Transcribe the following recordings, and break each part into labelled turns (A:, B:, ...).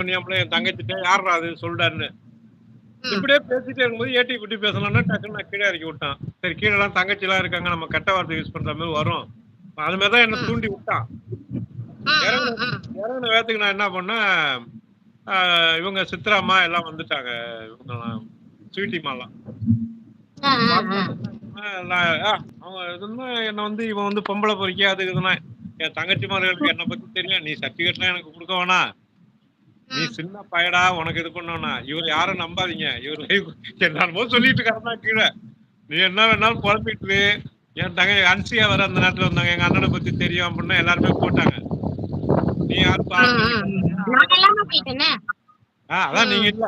A: சொன்னியாம்ல என் தங்கச்சிட்ட யார்ரா அது சொல்டான்னு.
B: ம்.
A: இப்படியே பேசிட்டே இருக்கும்போது ஏட்டி குட்டி பேசலாம்னா டக்குன்னு நான் கீழ இறக்கி விட்டான். சரி கீழலாம் தங்கச்சிலாம் இருக்காங்க. நம்ம கெட்ட வார்த்தை யூஸ் பண்ற மாரி வரும். அது மாரி தான் என்ன
B: ம்.
A: தூண்டி விட்டான்.
B: ம்.
A: இறங்குன
B: ம். ம்.
A: இறங்குன வேகத்துக்கு நான் என்ன பண்ணேன், ஆ இவங்க சித்ராம்மா எல்லாம் வந்துட்டாங்க. இவங்கலாம் ஸ்வீட்டிமாலாம்.
B: ஆ, ஆ, ஆ.
A: வந்தோனே என்ன சொன்னேன், நான் அவங்க எதுன்னா என்ன வந்து இவன் வந்து பொம்பள பொறுக்கி அது இதுன்னா, என் தங்கச்சிமார்களுக்கு என்ன பத்தி தெரியும். நீ சர்டிபிகேட்லாம் எனக்கு குடுக்க வேணாம். நீ
B: ம்.
A: சின்ன பயடா உனக்கு இது பண்ண இவரு யாரும் நம்பாதீங்க. இவரு என்னென்னமோ சொல்லிட்டு கிடந்தான் கீழ. நீ என்ன வேணாலும் பொழப்பிட்டு இரு. என் தங்கை அன்சியா வேற அந்த நேரத்துல வந்தாங்க. எங்க அண்ணன பத்தி தெரியும் அப்டின்னு எல்லாருமே போட்டாங்க. நீ யாருப்பா
B: ம்.
A: அப்டின்னு
B: ம்.
A: கேட்டாங்க.
B: நான்
A: அதெல்லாம்
B: இல்லாம போயிட்டேனே.
A: அதான் நீங்க
B: ம்.
A: இல்ல.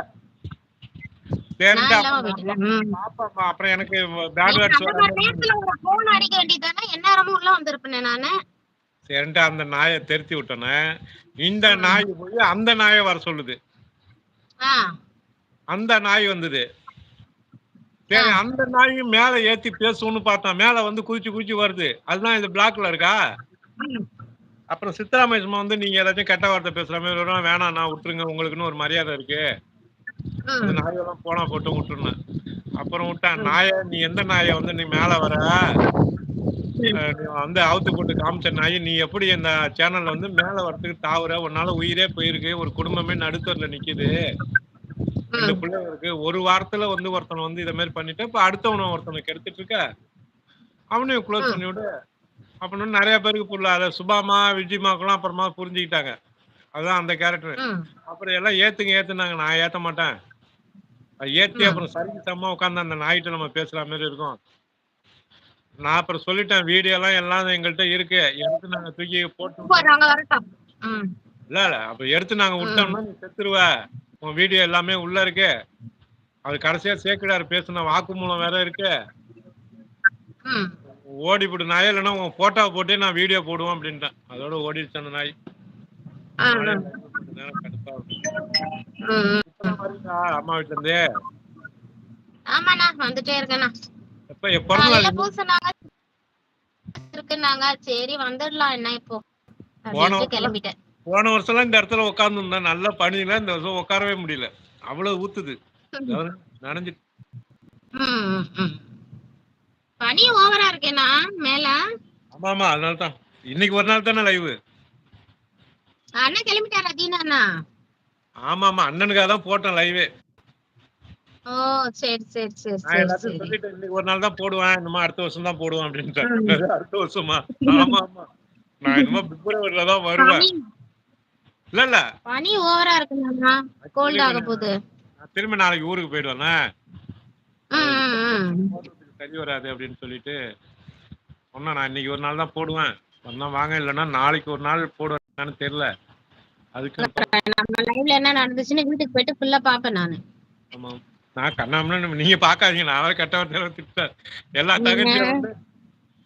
B: நான்
A: சரின்ட்டு
B: இல்லாம
A: அப்புறம் நான்
B: போயிட்டேனே. ம்.
A: பாப்பேன்ப்பா. அப்புறம் எனக்கு பேட்
B: நீங்க
A: வேர்ட்ஸ்
B: அந்த
A: வராம
B: மாரி
A: இருந்தது.
B: நேரத்துல ஒரு ஃபோன் அடிக்க வேண்டியதுதானே? எந்நேரமும் உள்ள வந்திருப்பேனே நானு.
A: சரின்ட்டு அந்த நாய தெருத்தி விட்டோனே, இந்த
B: ம்.
A: நாய் போய் அந்த நாய வர சொல்லுது.
B: ஆ.
A: அந்த நாய் வந்தது.
B: ஆ.
A: சரி அந்த நாயும் மேல ஏத்தி பேசும்னு பார்த்தா, மேல வந்து குதிச்சு குதிச்சு வருது. அதுதான் இது பிளாக்ல இருக்கா?
B: ம்.
A: அப்புறம் சித்ராமேஷமா வந்து நீங்க ஏதாச்சும் கெட்ட வார்த்தை பேசுற மாரி வரும். வேணாண்ணா விட்டுருங்க. உங்களுக்குன்னு ஒரு மரியாதை இருக்கு. அது
B: ம்.
A: நாயெல்லாம் போனா போட்டும் விட்டுருனேன். அப்புறம் விட்டேன்.
B: ம்.
A: நாய நீ எந்த நாய வந்து நீ மேல வர?
B: ம்.
A: நீ வந்து அவுத்து போட்டு காமிச்ச நாய், நீ எப்படி இந்த சேனல்ல வந்து மேல வரதுக்கு தாவுற? உன்னால உயிரே போயிருக்கு. ஒரு குடும்பமே நடுத்தெருவுல நிக்குது. 2
B: ம்.
A: பிள்ளைங்க இருக்கு. ஒரு வாரத்துல வந்து ஒருத்தன வந்து இத மாரி பண்ணிட்டு, இப்ப அடுத்தவன ஒருத்தன கெடுத்துட்டு இருக்க. அவனையும் குளோஸ்
B: ம்.
A: பண்ணி விடு. அப்படின்னு நெறைய பேருக்கு புரியல. அத சுபாமா, விஜிமாக்கெல்லாம் அப்புறமா புரிஞ்சுக்கிட்டாங்க. அதான் அந்த கேரக்டர்.
B: ம்.
A: அப்புறம் எல்லாம் ஏத்துங்க ஏத்துனாங்க. நான் ஏத்த மாட்டேன். அது ஏத்தி
B: ம்.
A: அப்புறம் சரிக்கு சமமா உட்கார்ந்து அந்த நாய்ட்ட நம்ம பேசுற மாரி இருக்கும். நான் அப்புறம் சொல்லிட்டேன். வீடியோலாம் எல்லாம் எங்கள்ட்ட இருக்கு. எடுத்து நாங்க தூக்கி போட்டு விட்டோம்.
B: போறாங்க வரட்டும். ம்.
A: இல்ல. அப்ப எடுத்து நாங்க
B: ம்.
A: விட்டோம்னா நீ செத்துருவ. உன் வீடியோ எல்லாமே உள்ள இருக்கு. அது கடைசியா சேக்கிழார் பேசுன வாக்குமூலம் வேற இருக்கு.
B: ம்.
A: ஓடிப்புடு நாயே இல்லன்னா உன் ஃபோட்டோவ போட்டே நான் வீடியோ போடுவேன் அப்டின்ட்டேன். அதோட ஓடிருச்சு அந்த நாய்.
B: ஆ,
A: அதனால
B: ஆ.
A: லைவ் கொஞ்ச நேரம் கடுப்பா
B: ம்.
A: இப்பதான் வரீங்களா அம்மா வீட்ல இருந்து?
B: ஆமாண்ணா வந்துட்டே இருக்கேண்ணா.
A: எப்ப பிறந்த நாள்
B: காலையில போ
A: என்னைக்கு?
B: சொன்னாங்க இருக்குன்னாங்க. சரி வந்துடலாம் என்ன இப்போ
A: போன
B: அப்படின்ட்டு
A: வருஷம்லாம்
B: கிளம்பிட்டேன்.
A: போன வருஷம்லாம் இந்த இடத்துல உட்கார்ந்துருந்தேன். நல்லா பனியில இந்த வருஷம் உட்காரவே முடியல. அவ்வளவு ஊத்துது.
B: ம்.
A: அதாவது நனஞ்சு
B: ம். ம். பனி ஓவரா இருக்கேண்ணா மேல.
A: ஆமாமா. அதனால தான். இன்னைக்கு ஒரு நாள் தானே லைவு.
B: அண்ணா கிளம்பிட்டாரா தீனா அண்ணா?
A: ஆமாமா. அண்ணனுக்காக தான் போட்டேன் லைவே.
B: ஓ சரி சரி சரி
A: நான்
B: சரி
A: எல்லாத்தையும்
B: சரி.
A: சொல்லிட்டேன். இன்னைக்கு ஒரு நாள் தான் போடுவேன். இனிமே அடுத்த வருஷம் தான் போடுவேன் அப்டின்ட்டேன்.
B: ம்.
A: என்னது அடுத்த வருஷமா? ஆமாமா. நான் என்னமோ பிப்ரவரில தான் வருவேன்.
B: பனி
A: இல்ல.
B: பனி ஓவரா இருக்குண்ணா. கோல்ட் ஆக
A: ஆக்சுவலி
B: போகுது.
A: நான் திரும்ப நாளைக்கு ஊருக்கு போயிடுவேனே. அது
B: ம். ம். ம்.
A: போடுறதுக்கு சரி வராது அப்டின்னு சொல்லிட்டு சொன்னேன். நான் இன்னைக்கு ஒரு நாள் தான் போடுவேன். வந்தா வாங்க இல்லன்னா நாளைக்கு ஒரு நாள் போடுவேனான்னு தெரியல. அதுக்கப்புறம்
B: நம்ம லைவ்ல என்ன நடந்துச்சுன்னு வீட்டுக்கு போயிட்டு ஃபுல்லா பாப்பேன் நானு.
A: ஆமா. நான் கண்ணாமூச்சான்னு நீங்க பார்க்காதீங்க. நான் வேற கெட்ட வார்த்தையில திட்டுவேன். எல்லா தங்கச்சியும்
B: இல்ல
A: வந்து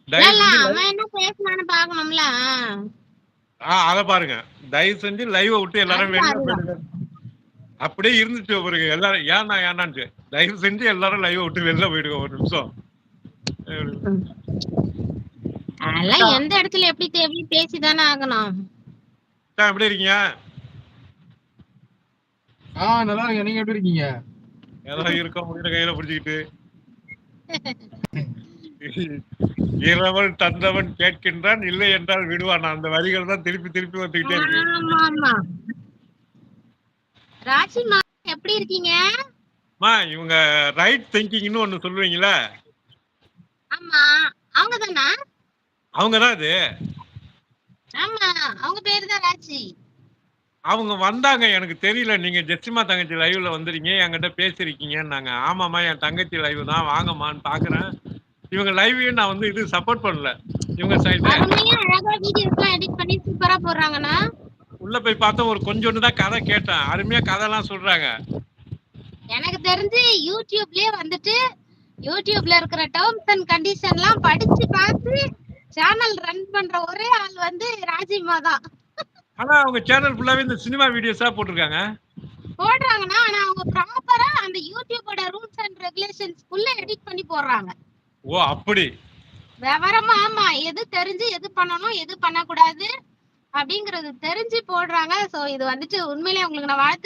A: தயவு
B: இல்ல
A: செஞ்சு லைவ்
B: அவன் என்ன பேசுனான்னு பாக்கணும்ல.
A: அத பாருங்க. தயவு செஞ்சு லைவ விட்டு எல்லாரும்
B: அதுதான்
A: வெளில
B: அதுதான்.
A: போயிடுங்க. அப்படியே இருந்துச்சு பாருங்க. எல்லாரும் ஏன்டான்ட்டு. தயவு செஞ்சு எல்லாரும் லைவ விட்டு வெளில போயிடுங்க ஒரு நிமிஷம்.
B: ம். அதெல்லாம் எந்த இடத்துல எப்படி எப்படி பேசிதானே ஆகணும்.
A: அக்கா எப்படி இருக்கீங்க?
C: நல்லா இருக்கேன். நீங்க எப்படி இருக்கீங்க?
A: ஏதோ இருக்கோம் உயிரை கையில பிடிச்சுக்கிட்டு. இரவல் தந்தவன் கேட்கின்றான் இல்லை என்றால் விடுவான். அந்த வரிகள் தான் திருப்பி திருப்பி வந்துகிட்டே இருக்கு.
B: ஆமா ஆமா. ராசிமா எப்படி இருக்கீங்க?
A: இவங்க ரைட் திங்கிங்னு ஒண்ணு சொல்லுவீங்களா?
B: ஆமா அவங்க தானா?
A: அவங்க தான் அது.
B: ஆமா அவங்க பேரு தான் ராசி.
A: அவங்க வந்தாங்க எனக்கு தெரியல. நீங்க ஜெசிமா தங்கச்சி லைவ்ல வந்துறீங்க. என்கிட்ட பேசிருக்கீங்கன்னாங்க. ஆமாமா என் தங்கச்சி லைவ் தான் வாங்கம்மான்னு பாக்குறேன். இவங்க லைவையும் நான் வந்து இது சப்போர்ட் பண்ணல. இவங்க சைடு
B: அருமையா அழகா வீடியோஸ் எல்லாம் எடிட் பண்ணி சூப்பரா போடுறாங்கண்ணா.
A: உள்ள போய் பார்த்தா ஒரு கொஞ்சோண்டு தான் கதை கேட்டேன். அருமையா கதைலாம் சொல்றாங்க.
B: எனக்கு தெரிஞ்சு யூடியூப்லயே வந்துட்டு யூடியூப்ல இருக்கிற டேர்ம்ஸ் அண்ட் கண்டிஷன்லாம் படிச்சு பார்த்து சேனல் ரன் பண்ற ஒரே ஆள் வந்து ராஜிமா தான்.
A: ஆனா அவங்க சேனல் ஃபுல்லாவே இந்த சினிமா வீடியோஸா போட்டிருக்காங்க.
B: போடுறாங்கன்னா ஆனா அவங்க ப்ராப்பரா அந்த யூடியூபோட ரூல்ஸ் அண்ட் ரெகுலேஷன்ஸ்க்குள்ள எடிட் பண்ணி போடுறாங்க.
A: ஓ அப்படி.
B: விவரமா ஆமா எது தெரிஞ்சு எது பண்ணணும் எது பண்ணக்கூடாது அப்படிங்கறது தெரிஞ்சு போடுறாங்க. சோ இது வந்துட்டு உண்மையிலேயே உங்களுக்கு நான் வாழ்த்து